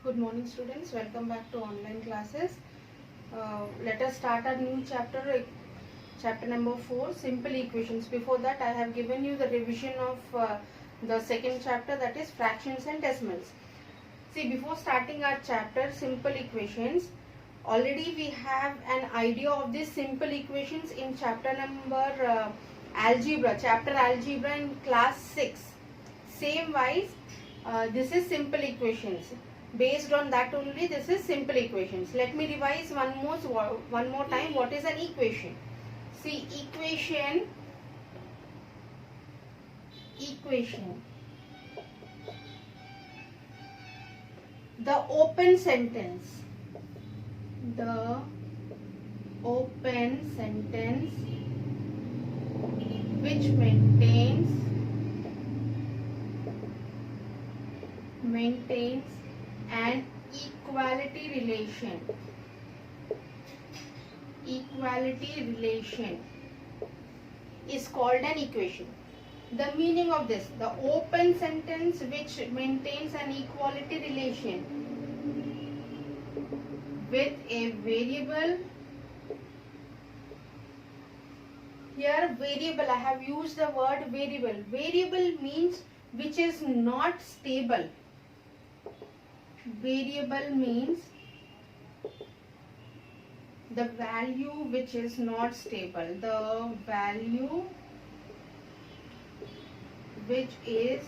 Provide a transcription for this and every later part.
Good morning students, welcome back to online classes. Let us start our new chapter, chapter number 4, simple equations. Before that I have given you the revision of the second chapter, that is fractions and decimals. See, before starting our chapter simple equations, already we have an idea of these simple equations in chapter number chapter algebra in class 6. Same wise, this is simple equations. Based on that only, this is simple equations. Let me revise one more time. What is an equation? See, equation. The open sentence. Which maintains an equality relation is called an equation. The meaning of this, the open sentence which maintains an equality relation with a variable. Here variable, I have used the word variable. Variable means which is not stable. Variable means the value which is not stable. The value which is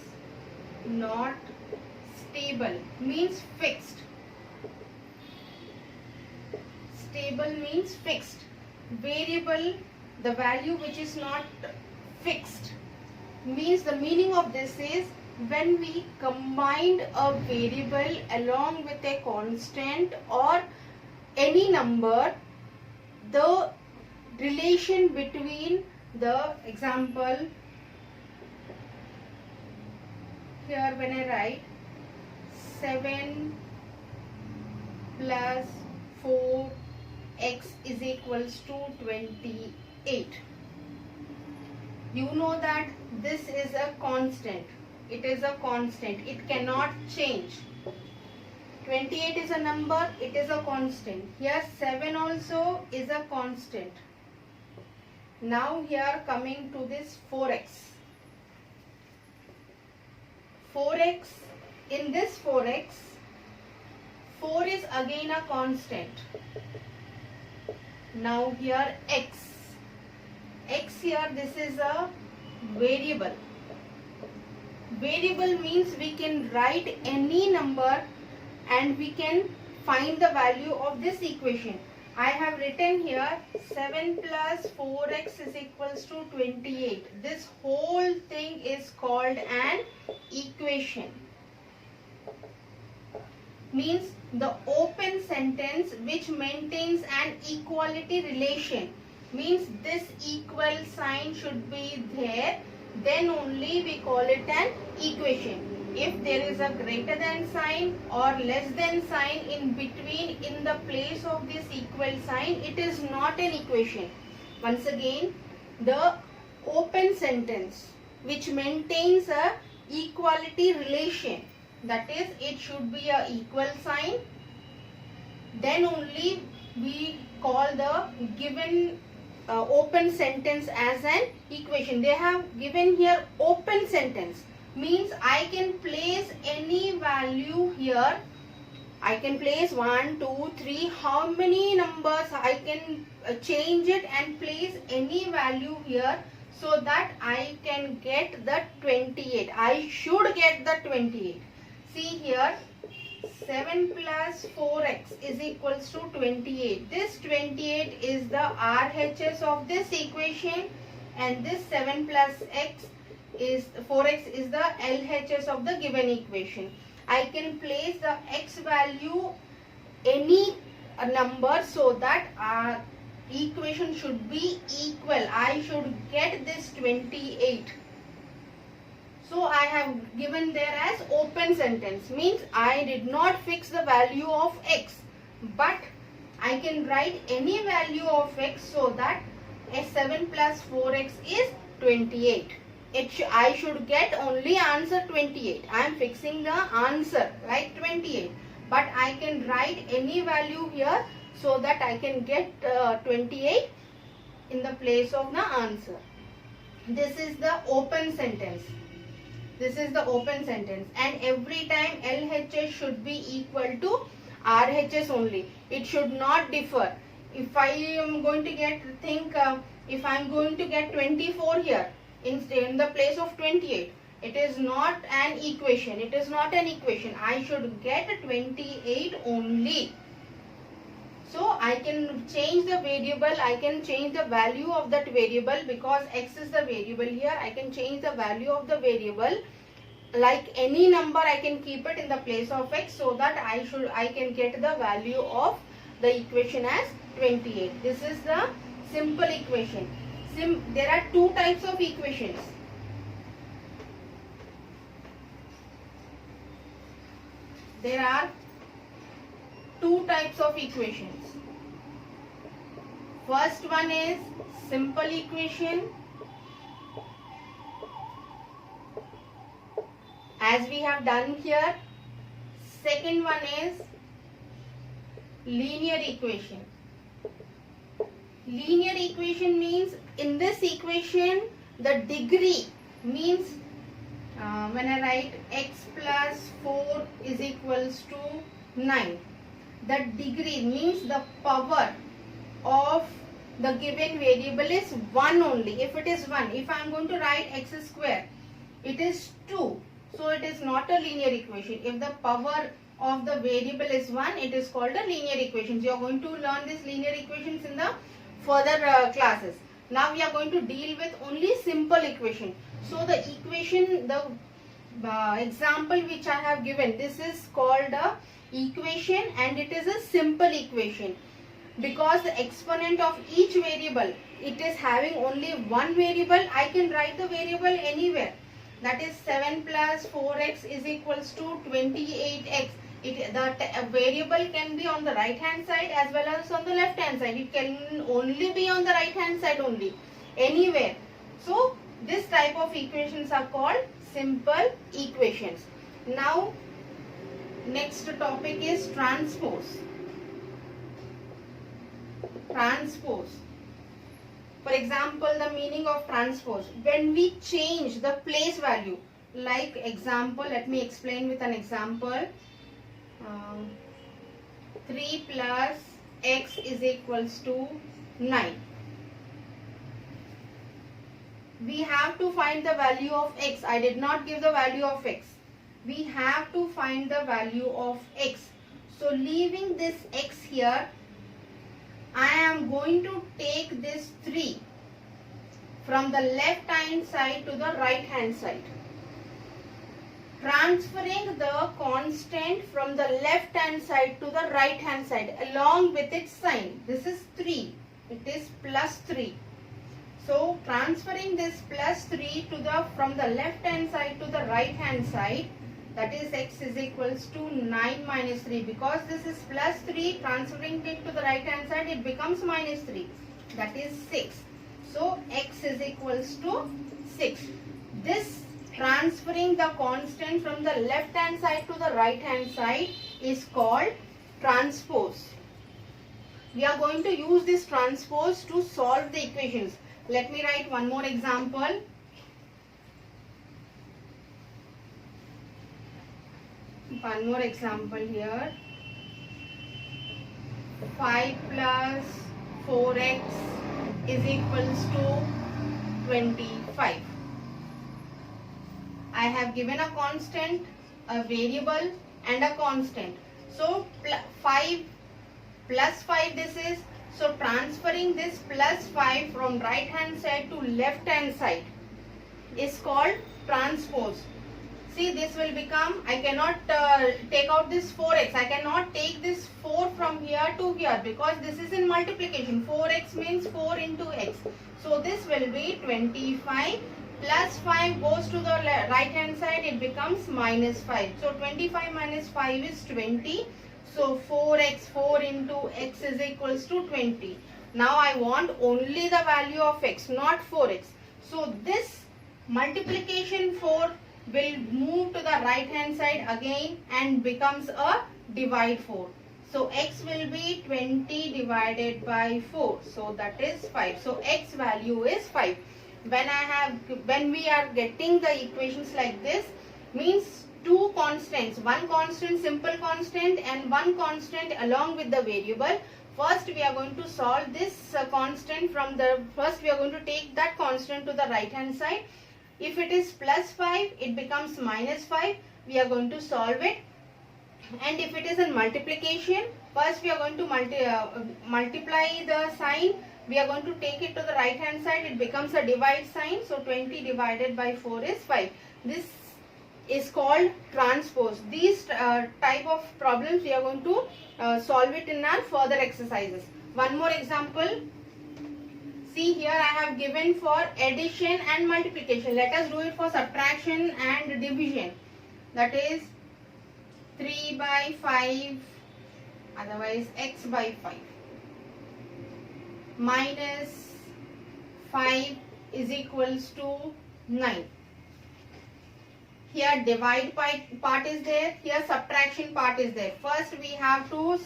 not stable means fixed. Stable means fixed. Variable, the value which is not fixed, means the meaning of this is when we combined a variable along with a constant or any number, the relation between the example here when I write 7 plus 4x is equals to 28. You know that this is a constant. It is a constant. It cannot change. 28 is a number. It is a constant. Here 7 also is a constant. Now here coming to this 4x. 4x. In this 4x, 4 is again a constant. Now here x. X here, this is a variable. Variable means we can write any number and we can find the value of this equation. I have written here 7 plus 4x is equals to 28. This whole thing is called an equation. Means the open sentence which maintains an equality relation. Means this equal sign should be there, then only we call it an equation. If there is a greater than sign or less than sign in between in the place of this equal sign, it is not an equation. Once again, the open sentence which maintains a equality relation, that is, it should be a equal sign, then only we call the given open sentence as an equation. They have given here open sentence, means I can place any value here. I can place 1, 2, 3, how many numbers I can change it and place any value here so that I can get the 28. I should get the 28. See here, 7 plus 4x is equals to 28. This 28 is the RHS of this equation and this 7 plus x is 4x is the LHS of the given equation. I can place the x value any number so that our equation should be equal. I should get this 28. So I have given there as open sentence, means I did not fix the value of x, but I can write any value of x so that a 7 plus 4x is 28. I should get only answer 28. I am fixing the answer like 28. but I can write any value here so that I can get 28 in the place of the answer. This is the open sentence. This is the open sentence, and every time LHS should be equal to RHS only. It should not differ. If I am going to get, if I am going to get 24 here in the place of 28, it is not an equation. It is not an equation. I should get 28 only. So I can change the variable, I can change the value of that variable because x is the variable here. I can change the value of the variable like any number. I can keep it in the place of x so that I can get the value of the equation as 28. This is the simple equation. There are two types of equations. There are two types of equations. First one is simple equation, as we have done here. Second one is linear equation. Linear equation means in this equation the degree means when I write x plus 4 is equals to 9, the degree means the power of the given variable is 1 only. If it is 1, if I am going to write x square, it is 2. So it is not a linear equation. If the power of the variable is 1, it is called a linear equation. You are going to learn these linear equations in the further classes. Now we are going to deal with only simple equation. So the equation, the example which I have given, this is called a equation and it is a simple equation. Because the exponent of each variable, it is having only one variable, I can write the variable anywhere. That is 7 plus 4x is equals to 28x. The variable can be on the right hand side as well as on the left hand side. It can only be on the right hand side only, anywhere. So this type of equations are called simple equations. Now next topic is transpose. Transpose. For example, the meaning of transpose. When we change the place value, like example, let me explain with an example. 3 plus x is equals to 9. We have to find the value of x. I did not give the value of x. We have to find the value of x. So leaving this x here, I am going to take this 3 from the left hand side to the right hand side. Transferring the constant from the left hand side to the right hand side along with its sign. This is 3. It is plus 3. So transferring this plus 3 to the from the left hand side to the right hand side, that is x is equals to 9 minus 3. Because this is plus 3, transferring it to the right hand side, it becomes minus 3. That is 6. So x is equals to 6. This transferring the constant from the left hand side to the right hand side is called transpose. We are going to use this transpose to solve the equations. Let me write one more example. One more example here. 5 plus 4x is equals to 25. I have given a constant, a variable and a constant. So 5 plus 5 this is. So transferring this plus 5 from right hand side to left hand side is called transpose. See, this will become, I cannot take out this 4x. I cannot take this 4 from here to here because this is in multiplication. 4x means 4 into x. So this will be 25 plus 5 goes to the right hand side. It becomes minus 5. So 25 minus 5 is 20. So 4x, 4 into x is equals to 20. Now I want only the value of x, not 4x. So this multiplication 4 will move to the right hand side again and becomes a divide 4. So x will be 20 divided by 4. So that is 5. So x value is 5. When we are getting the equations like this, means two constants, one constant, simple constant, and one constant along with the variable. First we are going to solve this constant from the, first we are going to take that constant to the right hand side. If it is plus 5, it becomes minus 5. We are going to solve it. And if it is in multiplication, first we are going to multiply the sign. We are going to take it to the right hand side. It becomes a divide sign. So 20 divided by 4 is 5. This is called transpose. These type of problems we are going to solve it in our further exercises. One more example. See, here I have given for addition and multiplication. Let us do it for subtraction and division. That is 3 by 5, otherwise x by 5, minus 5 is equals to 9. Here divide part is there, here subtraction part is there. First we have to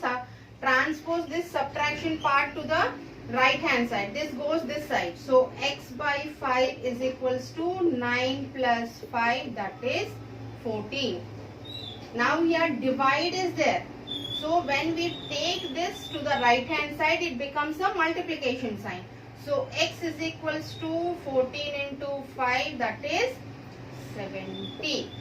transpose this subtraction part to the right hand side. This goes this side. So x by 5 is equals to 9 plus 5, that is 14. Now here divide is there. So when we take this to the right hand side, it becomes a multiplication sign. So x is equals to 14 into 5, that is 70.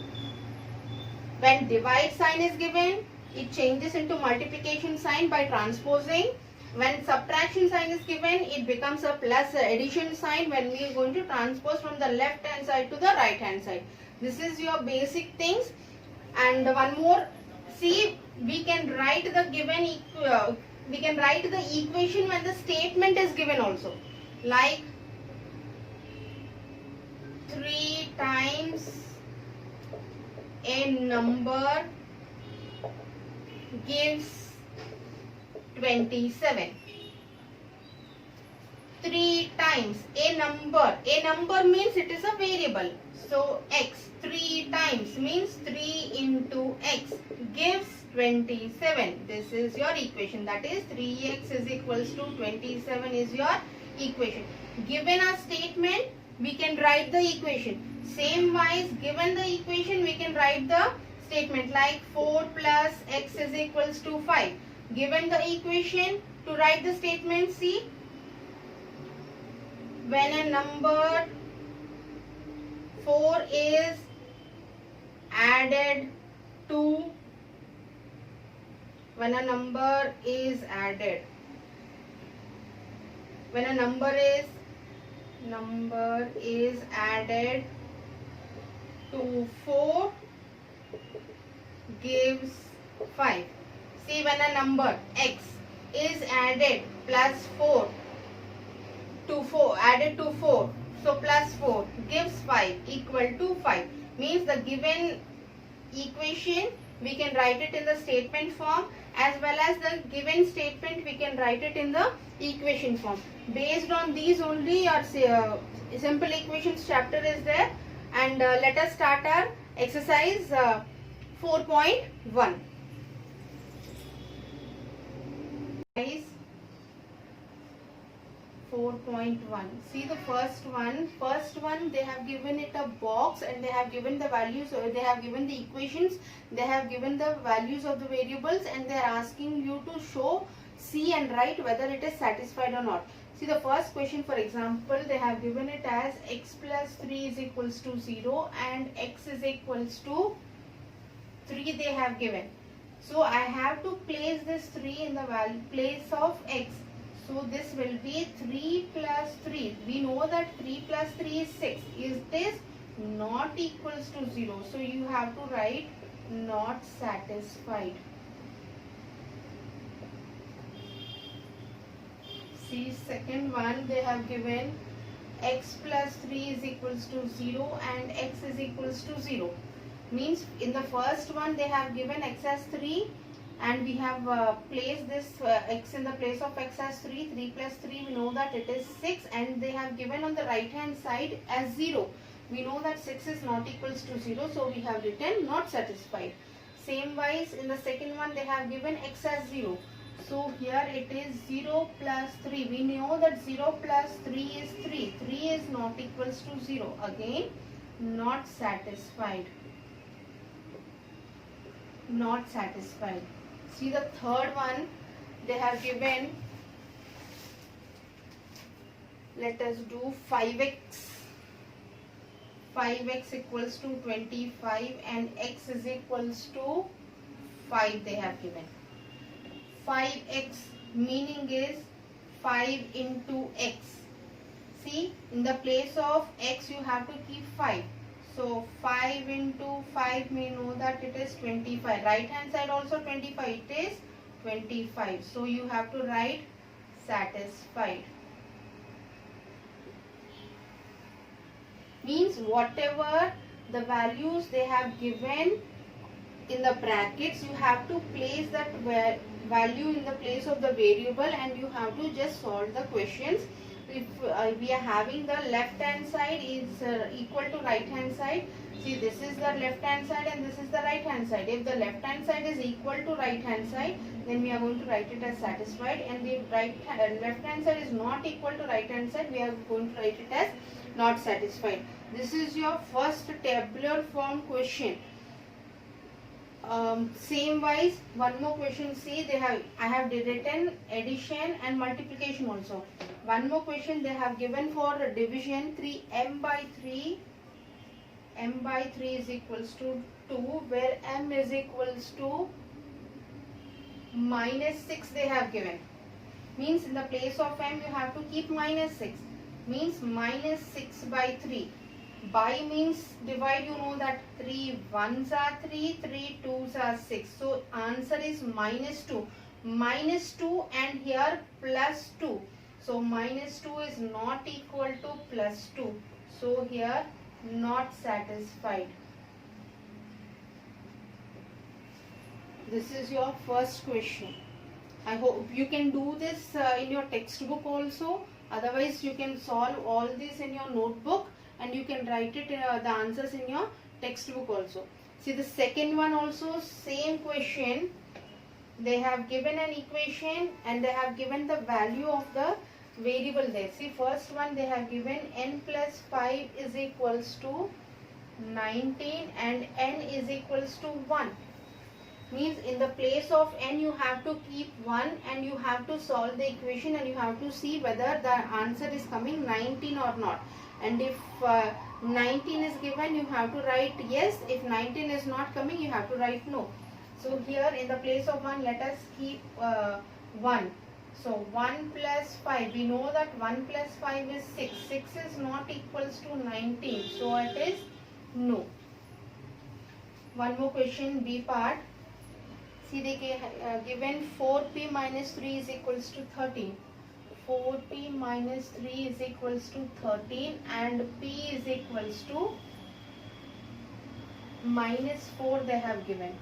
When divide sign is given, it changes into multiplication sign by transposing. When subtraction sign is given, it becomes a plus addition sign when we are going to transpose from the left hand side to the right hand side. This is your basic things. And one more, see, we can write the given we can write the equation when the statement is given also, like 3 times a number gives 27. 3 times a number means it is a variable. So x, 3 times means 3 into x gives 27. This is your equation. That is 3x is equals to 27 is your equation. Given a statement, we can write the equation. Same wise, given the equation, we can write the statement like 4 plus x is equals to 5. Given the equation, to write the statement, see, when a number 4 is added to, when a number is added to 4 gives 5. See, when a number x is added plus 4 to 4, added to 4, so plus 4 gives 5 equal to 5. Means the given equation we can write it in the statement form, as well as the given statement we can write it in the equation form. Based on these only your simple equations chapter is there. And let us start our exercise 4.1. Guys, 4.1. See the first one they have given it a box and they have given the values, or they have given the equations, they have given the values of the variables, and they are asking you to show, see and write whether it is satisfied or not. See the first question, for example, they have given it as x plus 3 is equals to 0 and x is equals to 3 they have given. So I have to place this 3 in the place of x. So this will be 3 plus 3. We know that 3 plus 3 is 6. It is not equals to 0. So you have to write not satisfied. See, second one, they have given x plus 3 is equals to 0 and x is equals to 0. Means in the first one they have given x as 3 and we have placed this x in the place of x as 3. 3 plus 3, we know that it is 6, and they have given on the right hand side as 0. We know that 6 is not equals to 0, so we have written not satisfied. Same wise in the second one they have given x as 0. So here it is 0 plus 3. We know that 0 plus 3 is 3. 3 is not equals to 0. Again, not satisfied. Not satisfied. See the third one they have given. Let us do 5x. 5x equals to 25 and x is equals to 5 they have given. 5x meaning is 5 into x. See, in the place of x you have to keep 5. So 5 into 5, we know that it is 25. Right hand side also 25. It is 25. So you have to write satisfied. Means whatever the values they have given in the brackets, you have to place that value in the place of the variable and you have to just solve the questions. If we are having the left hand side is equal to right hand side, see this is the left hand side and this is the right hand side. If the left hand side is equal to right hand side, then we are going to write it as satisfied, and the left hand side is not equal to right hand side, we are going to write it as not satisfied. This is your first tabular form question. Same wise, one more question. See, I have written addition and multiplication also. One more question they have given for division. 3m by 3. M by 3 is equals to 2, where m is equals to minus 6 they have given. Means in the place of m you have to keep minus 6. Means minus 6 by 3. By means divide, you know that 3 1s are 3, 3 2s are 6. So answer is minus 2. Minus 2 and here plus 2. So minus 2 is not equal to plus 2. So here not satisfied. This is your first question. I hope you can do this in your textbook also. Otherwise you can solve all this in your notebook and you can write it the answers in your textbook also. See the second one also same question. They have given an equation and they have given the value of the variable there. See first one they have given n plus 5 is equals to 19 and n is equals to 1. Means in the place of n you have to keep 1 and you have to solve the equation and you have to see whether the answer is coming 19 or not. And if 19 is given, you have to write yes. If 19 is not coming, you have to write no. So here in the place of 1, let us keep 1. So 1 plus 5, we know that 1 plus 5 is 6. 6 is not equals to 19. So it is no. One more question, B part. See they given 4p minus 3 is equals to 13. 4p minus 3 is equals to 13 and p is equals to minus 4 they have given.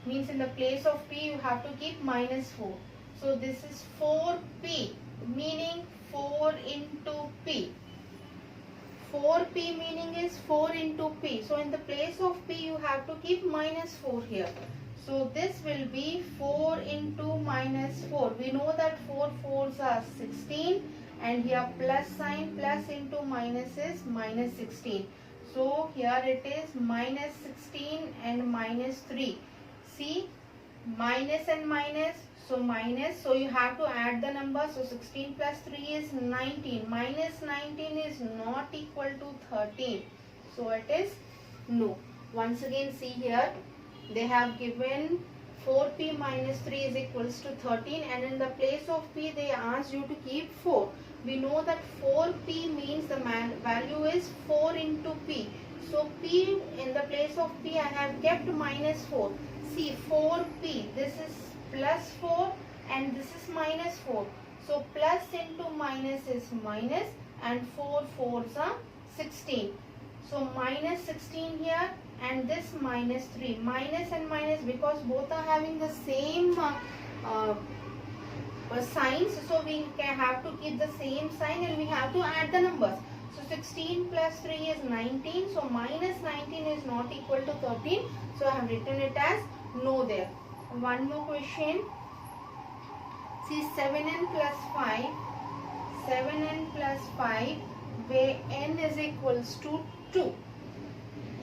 Means in the place of p you have to keep minus 4. So this is 4p meaning 4 into p. 4p meaning is 4 into p. So in the place of p you have to keep minus 4 here. So this will be 4 into minus 4. We know that 4 4s are 16 and here plus sign, plus into minus is minus 16. So here it is minus 16 and minus 3. See minus and minus, so minus, so you have to add the number. So 16 plus 3 is 19. Minus 19 is not equal to 13. So it is no. Once again see here. They have given 4p minus 3 is equals to 13 and in the place of p they asked you to keep 4. We know that 4p means the value is 4 into p. So p in the place of p I have kept minus 4. See 4p, this is plus 4 and this is minus 4. So plus into minus is minus and 4 4s are 16. So minus 16 here and this minus 3. Minus and minus because both are having the same signs. So we can have to keep the same sign and we have to add the numbers. So 16 plus 3 is 19. So minus 19 is not equal to 13. So I have written it as no there. One more question. See 7n plus 5. 7n plus 5 where n is equals to 2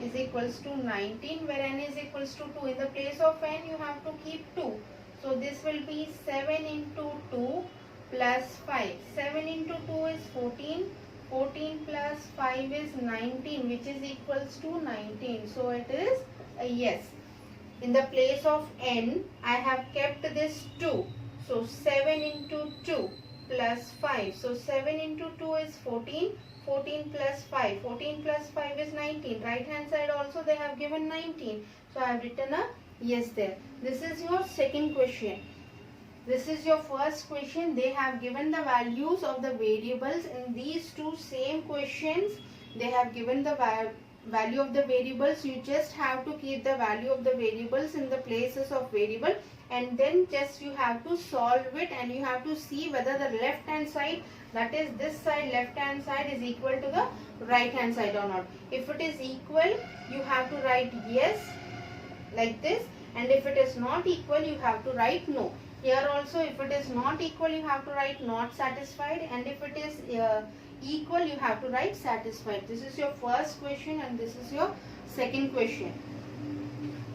is equals to 19, where n is equals to 2. In the place of n you have to keep 2. So this will be 7 into 2 plus 5. 7 into 2 is 14. 14 plus 5 is 19, which is equals to 19. So it is a yes. In the place of n I have kept this 2. So 7 into 2 plus 5. So 7 into 2 is 14. 14 plus 5. 14 plus 5 is 19. Right hand side also they have given 19. So I have written a yes there. This is your second question. This is your first question. They have given the values of the variables. In these two same questions, they have given the value of the variables. You just have to keep the value of the variables in the places of variable, and then just you have to solve it, and you have to see whether the left hand side, that is this side, left hand side is equal to the right hand side or not. If it is equal, you have to write yes like this, and if it is not equal, you have to write no. Here also, if it is not equal, you have to write not satisfied, and if it is equal, you have to write satisfied. This is your first question and this is your second question.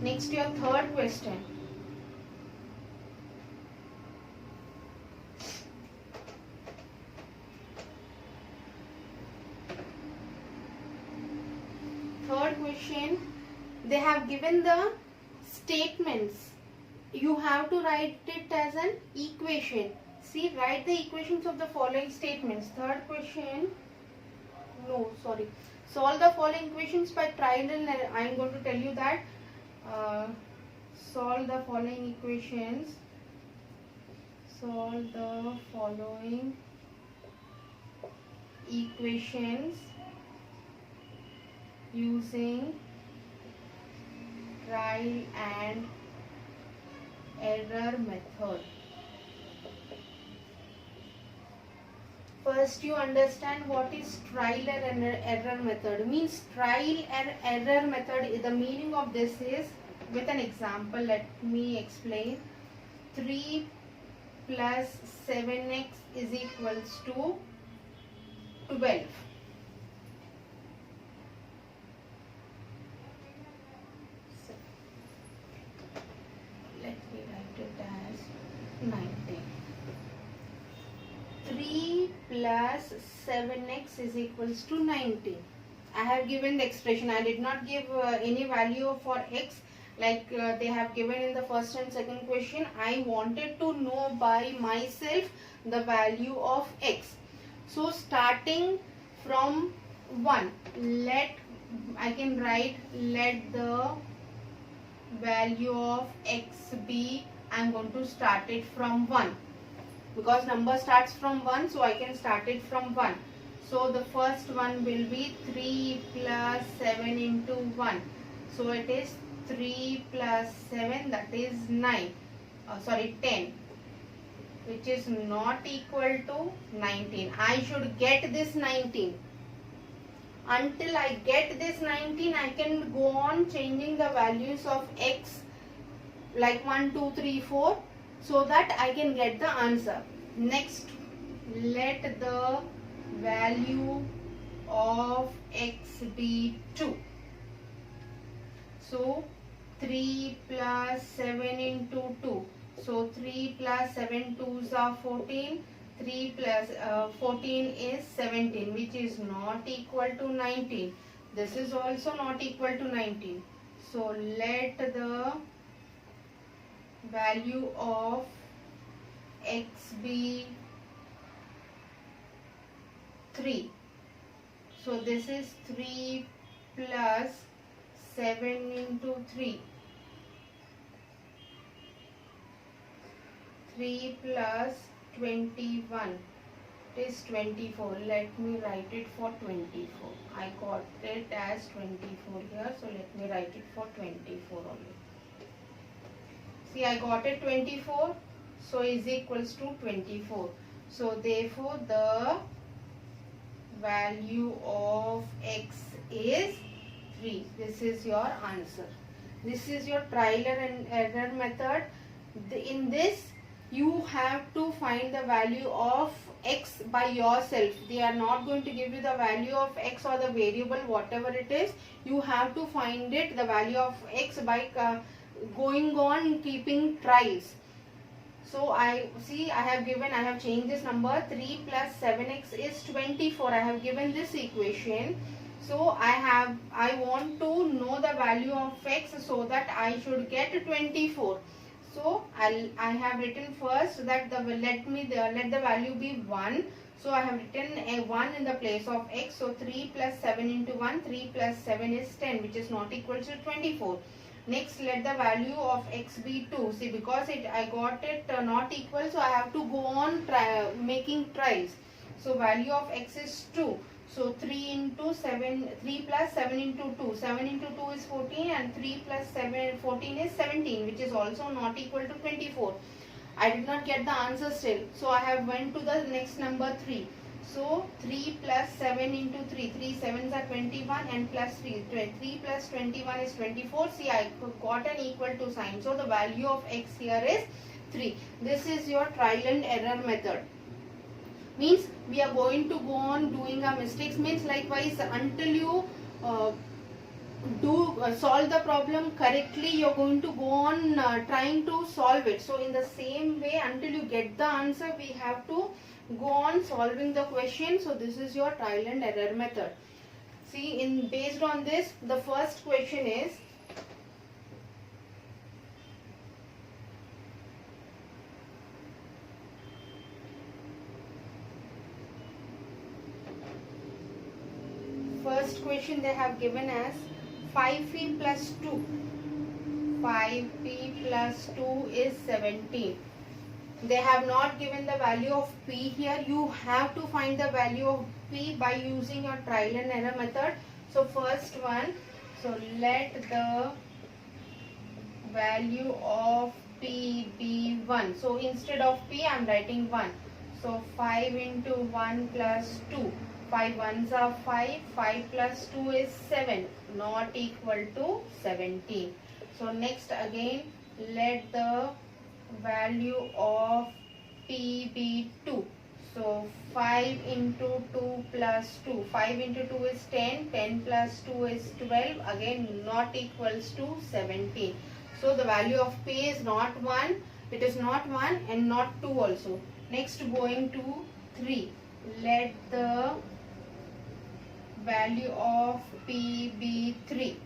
Next, your third question. Third question, they have given the statements. You have to write it as an equation. See, write the equations of the following statements. Third question, solve the following equations by trial and error. I am going to tell you that. Solve the following equations. Solve the following equations using trial and error method. First, you understand what is trial and error method. Means trial and error method. The meaning of this is, with an example, let me explain. 3 plus 7x is equals to 12. Let me write it as 19. 3 plus 7x is equals to 19. I have given the expression. I did not give any value for x like they have given in the first and second question. I wanted to know by myself the value of x. So starting from 1, I can write let the value of x be, I am going to start it from 1. Because number starts from 1, so I can start it from 1. So the first one will be 3 plus 7 into 1. So it is 3 plus 7, that is 10, which is not equal to 19. I should get this 19. Until I get this 19, I can go on changing the values of x like 1, 2, 3, 4. So that I can get the answer. Next, let the value of x be 2. So 3 plus 7 into 2. So 3 plus 7 2s are 14. 3 plus 14 is 17, which is not equal to 19. This is also not equal to 19. So let the value of x be 3. So this is 3 plus 7 into 3. 3 plus 21 is 24. Let me write it for 24. I got it as 24 here. So let me write it for 24 only. See, I got it 24. So is equals to 24. So therefore the value of x is 3. This is your answer. This is your trial and error method. In this you have to find the value of x by yourself. They are not going to give you the value of x or the variable, whatever it is. You have to find it, the value of x, by going on keeping trials. So I have changed this number. 3 plus 7x is 24. I have given this equation. So I want to know the value of x so that I should get 24. So I have written first that let the value be 1. So I have written a 1 in the place of x. So 3 plus 7 into 1, 3 plus 7 is 10, which is not equal to 24. Next, let the value of x be 2. See, because I got it not equal, so I have to go on making trials. So value of x is 2. So 3 plus 7 into 2. 7 into 2 is 14 and 3 plus 14 is 17, which is also not equal to 24. I did not get the answer still. So I have went to the next number 3. So 3 plus 7 into 3. 3 7s are 21 and plus 3. 3 plus 21 is 24. See, I got an equal to sign. So the value of x here is 3. This is your trial and error method. Means we are going to go on doing our mistakes. Means likewise, until you solve the problem correctly, you're going to go on trying to solve it. So in the same way, until you get the answer, we have to go on solving the question. So this is your trial and error method. See, based on this, the first question is, first question they have given as 5p plus 2. 5p plus 2 is 17. They have not given the value of p here. You have to find the value of p by using your trial and error method. So first one, so let the value of p be 1. So instead of p I am writing 1. So 5 into 1 plus 2. 5 ones are 5. 5 plus 2 is 7. Not equal to 17. So next again, let the value of p be 2. So 5 into 2 plus 2. 5 into 2 is 10. 10 plus 2 is 12. Again not equals to 17. So the value of p is not 1. It is not 1 and not 2 also. Next, going to 3. Let the value of p be 3.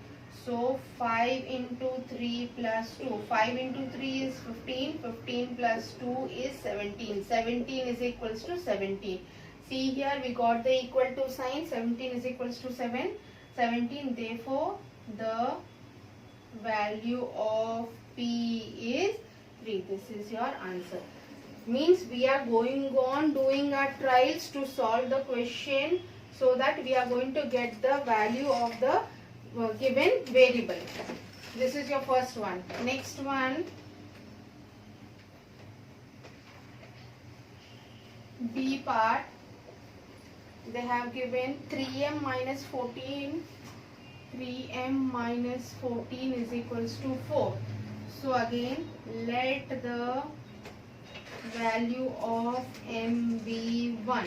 So 5 into 3 plus 2. 5 into 3 is 15. 15 plus 2 is 17. 17 is equals to 17. See here, we got the equal to sign. 17 is equals to 17. Therefore, the value of p is 3. This is your answer. Means we are going on doing our trials to solve the question, so that we are going to get the value of the given variable. This is your first one. Next one, B part. They have given 3m minus 14. 3m minus 14 is equals to 4. So again, let the value of m be 1.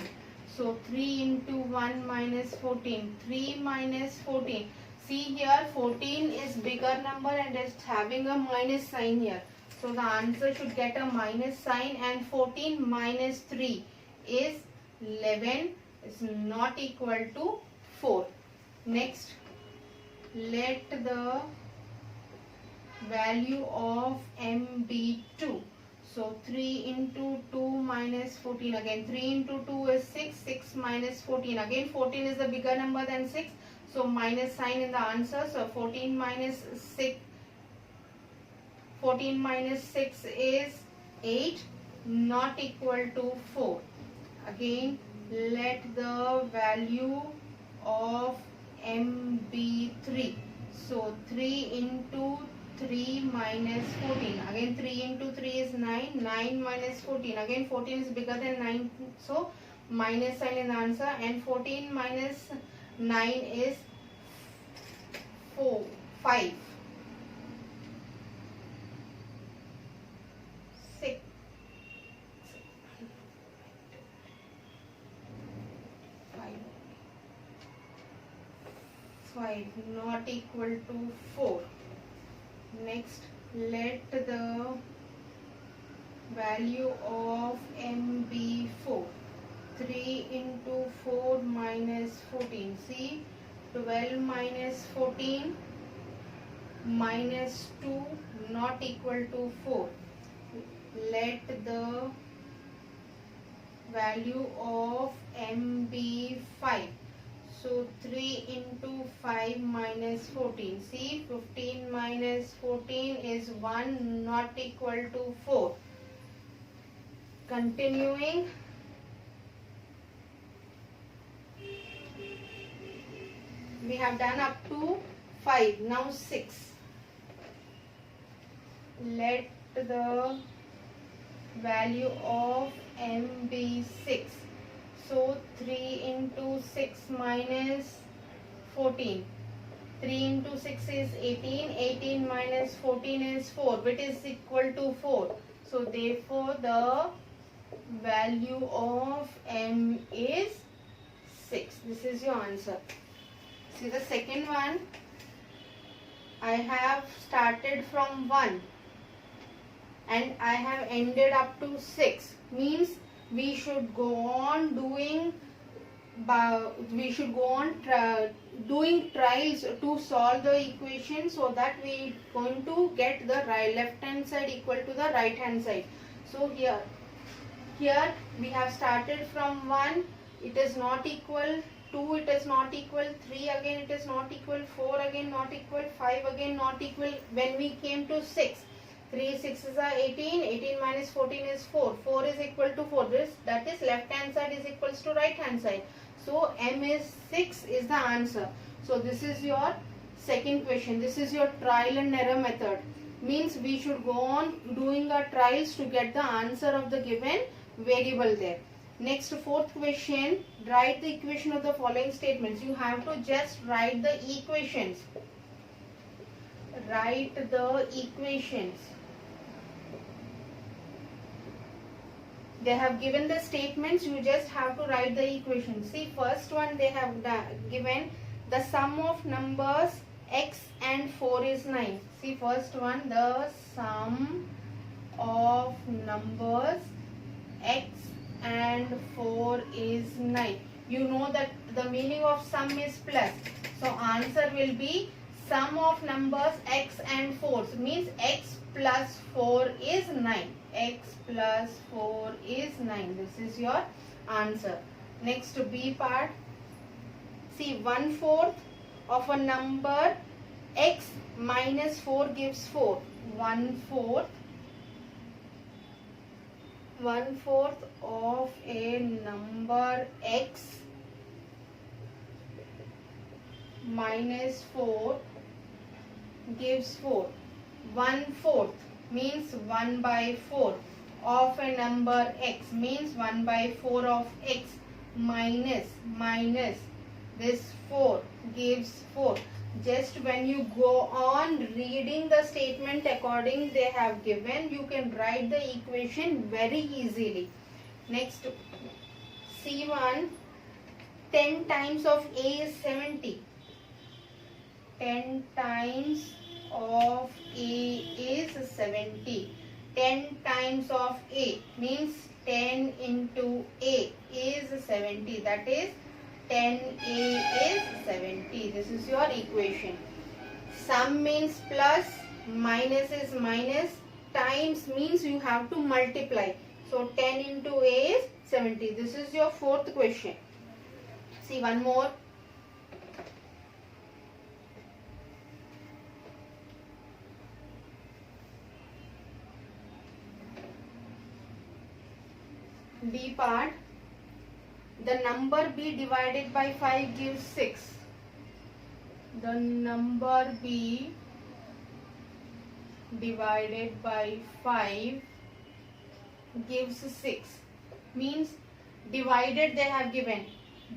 So 3 into 1 minus 14. 3 minus 14. See here, 14 is bigger number and is having a minus sign here. So the answer should get a minus sign, and 14 minus 3 is 11. Is not equal to 4. Next, let the value of m be 2. So 3 into 2 minus 14. Again 3 into 2 is 6. 6 minus 14. Again 14 is the bigger number than 6. So minus sign in the answer. So 14 minus 6. 14 minus 6 is 8. Not equal to 4. Again, let the value of m be 3. So 3 into 3 minus 14. Again 3 into 3 is 9. 9 minus 14. Again 14 is bigger than 9. So minus sign in the answer, and 14 minus 9 is 4, 5, 6, 5 not equal to 4. Next, let the value of m be 4. 3 into 4 minus 14. See, 12 minus 14 minus 2 not equal to 4. Let the value of m be 5. So 3 into 5 minus 14. See, 15 minus 14 is 1 not equal to 4. Continuing. We have done up to 5. Now 6. Let the value of m be 6. So 3 into 6 minus 14. 3 into 6 is 18. 18 minus 14 is 4, which is equal to 4. So therefore the value of m is 6. This is your answer. See the second one. I have started from 1 and I have ended up to 6. Means we should go on doing doing trials to solve the equation, so that we going to get the left hand side equal to the right hand side. So here we have started from 1, it is not equal, 2 it is not equal, 3 again it is not equal, 4 again not equal, 5 again not equal. When we came to 6, 3 6s are 18, 18 minus 14 is 4, 4 is equal to 4, that is left hand side is equals to right hand side. So m is 6 is the answer. So this is your second question. This is your trial and error method. Means we should go on doing our trials to get the answer of the given variable there. Next, fourth question, write the equation of the following statements. You have to just write the equations. Write the equations. They have given the statements, you just have to write the equations. See, first one they have given the sum of numbers x and 4 is 9. See, first one, the sum of numbers x and 4 is 9. You know that the meaning of sum is plus. So answer will be sum of numbers x and 4. So means x plus 4 is 9. X plus 4 is 9. This is your answer. Next, B part. See, 1/4 of a number x minus 4 gives 4. 1/4 of a number x minus 4 gives 4. 1/4 means 1 by 4 of a number x, means 1 by 4 of x, minus this 4 gives 4. Just when you go on reading the statement according they have given, you can write the equation very easily. Next, C1, 10 times of a is 70. 10 times of a is 70. 10 times of a means 10 into a is 70. That is 10a is 70. This is your equation. Sum means plus, minus is minus, times means you have to multiply. So 10 into a is 70. This is your fourth question. See, one more. B part. The number b divided by 5 gives 6. The number b divided by 5 gives 6. Means divided they have given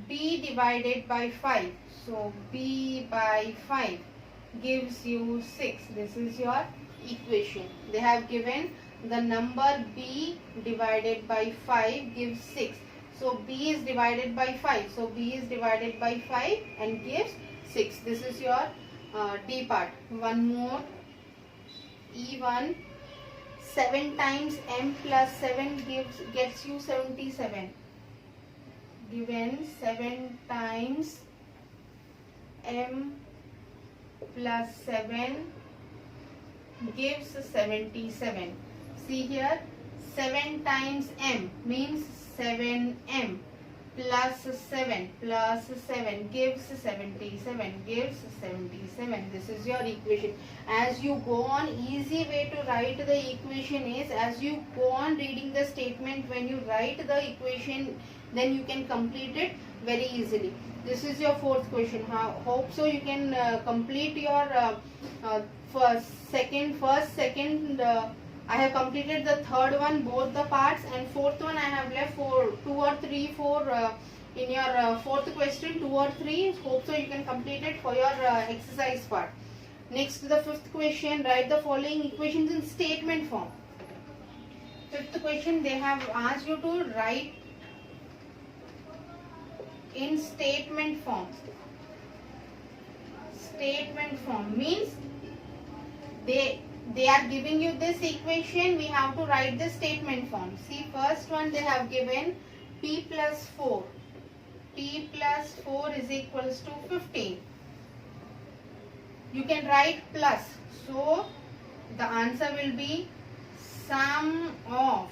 b divided by 5. So b by 5 gives you 6. This is your equation. They have given the number b divided by 5 gives 6. So b is divided by 5. So b is divided by 5 and gives 6. This is your D part. One more. E1. 7 times m plus 7 gets you 77. Given 7 times m plus 7 gives 77. See here, 7 times m means 7m plus 7 gives 77, gives 77. This is your equation. As you go on, easy way to write the equation is, as you go on reading the statement, when you write the equation, then you can complete it very easily. This is your fourth question. Hope so you can complete your first, second. I have completed the third one, both the parts, and fourth one I have left for 2 or 3, 4 in your fourth question, 2 or 3. Hope so you can complete it for your exercise part. Next, the fifth question, write the following equations in statement form. Fifth question, they have asked you to write in statement form. Statement form means they are giving you this equation, we have to write the statement form. See, first one they have given p plus 4. P plus 4 is equals to 15. You can write plus. So, the answer will be sum of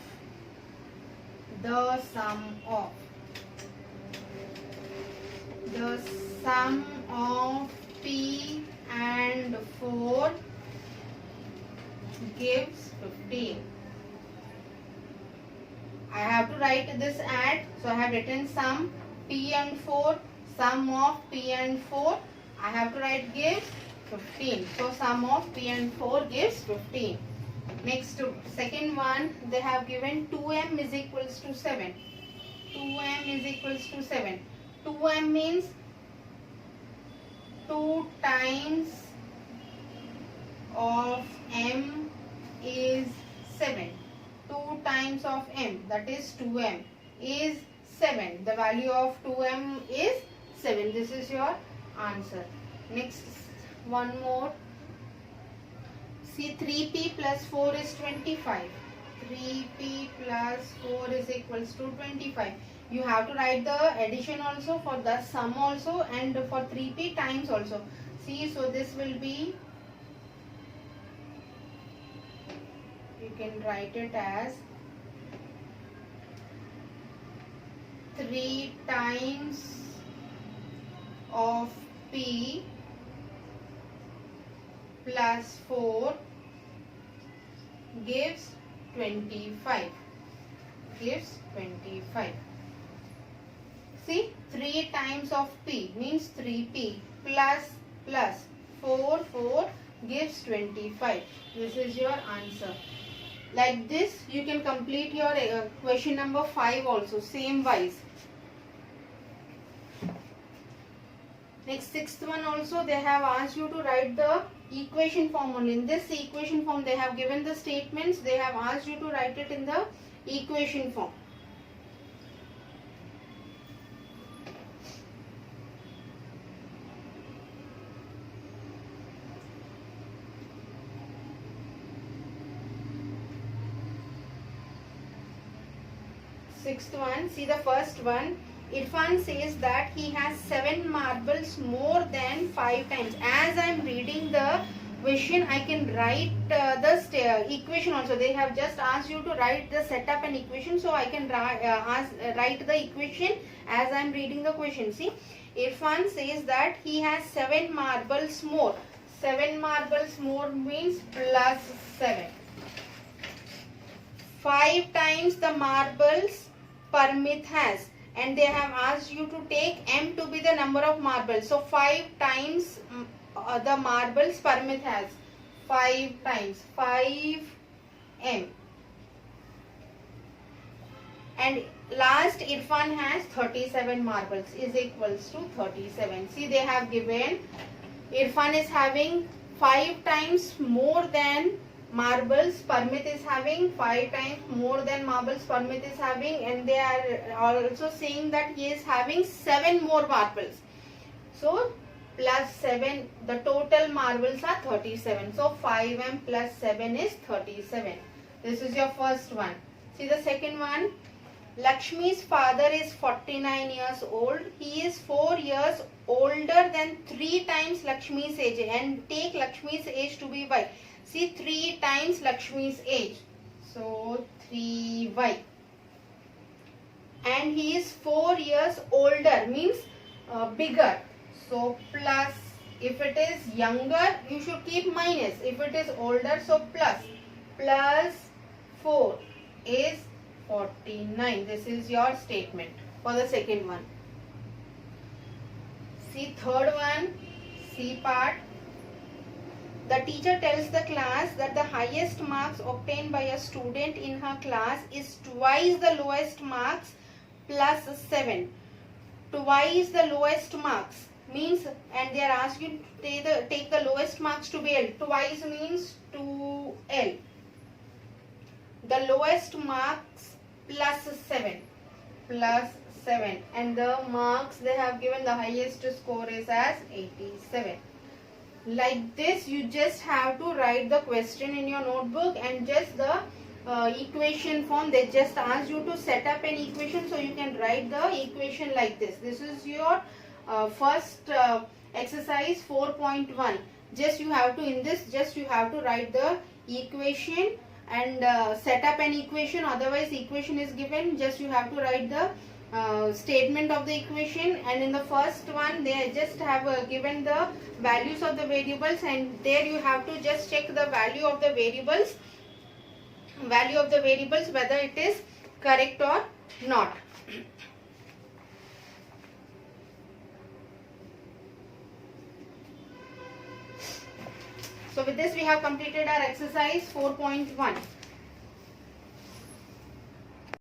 p and 4 gives 15. I have to write this add. So I have written sum p and 4. Sum of p and 4. I have to write gives 15. So sum of p and 4 gives 15. Next, second one, they have given 2m is equals to 7. 2m is equals to 7. 2m means 2 times of m is 7. 2 times of m, that is 2m, is 7. The value of 2m is 7. This is your answer. Next, one more. See, 3p plus 4 is 25. 3p plus 4 is equals to 25. You have to write the addition also for the sum also, and for 3p times also. See, so this will be, you can write it as 3 times of p plus 4 gives 25. Gives 25. See, 3 times of p means 3p plus 4 gives 25. This is your answer. Like this, you can complete your question number 5 also, same wise. Next, sixth one also, they have asked you to write the equation form only. In this equation form, they have given the statements. They have asked you to write it in the equation form. Sixth one, see the first one. Irfan says that he has 7 marbles more than 5 times. As I am reading the question, I can write the equation also. They have just asked you to write the setup and equation. So I can write the equation as I am reading the question. See, Irfan says that he has 7 marbles more. 7 marbles more means plus 7. 5 times the marbles Parmit has. And they have asked you to take m to be the number of marbles. So 5 times the marbles Parmit has. 5 times 5m. and last Irfan has 37 marbles is equals to 37. See, they have given Irfan is having 5 times more than marbles, Parmit is having 5 times more than marbles, Parmit is having, and they are also saying that he is having 7 more marbles. So plus 7, the total marbles are 37. So 5m plus 7 is 37. This is your first one. See the second one. Lakshmi's father is 49 years old. He is 4 years older than 3 times Lakshmi's age, and take Lakshmi's age to be y. See, 3 times Lakshmi's age. So 3y. And he is 4 years older, means bigger. So plus, if it is younger, you should keep minus. If it is older, so plus. Plus 4 is 49. This is your statement for the second one. See third one, C part. The teacher tells the class that the highest marks obtained by a student in her class is twice the lowest marks plus 7. Twice the lowest marks means, and they are asking to take the lowest marks to be L. Twice means 2L. The lowest marks plus 7. Plus 7. And the marks they have given, the highest score is as 87. Like this, you just have to write the question in your notebook, and just the equation form. They just ask you to set up an equation, so you can write the equation like this. This is your first exercise 4.1. Just you have to, in this, just you have to write the equation and set up an equation. Otherwise, equation is given, just you have to write the statement of the equation, and in the first one they just have given the values of the variables, and there you have to just check the value of the variables, whether it is correct or not. So with this we have completed our exercise 4.1.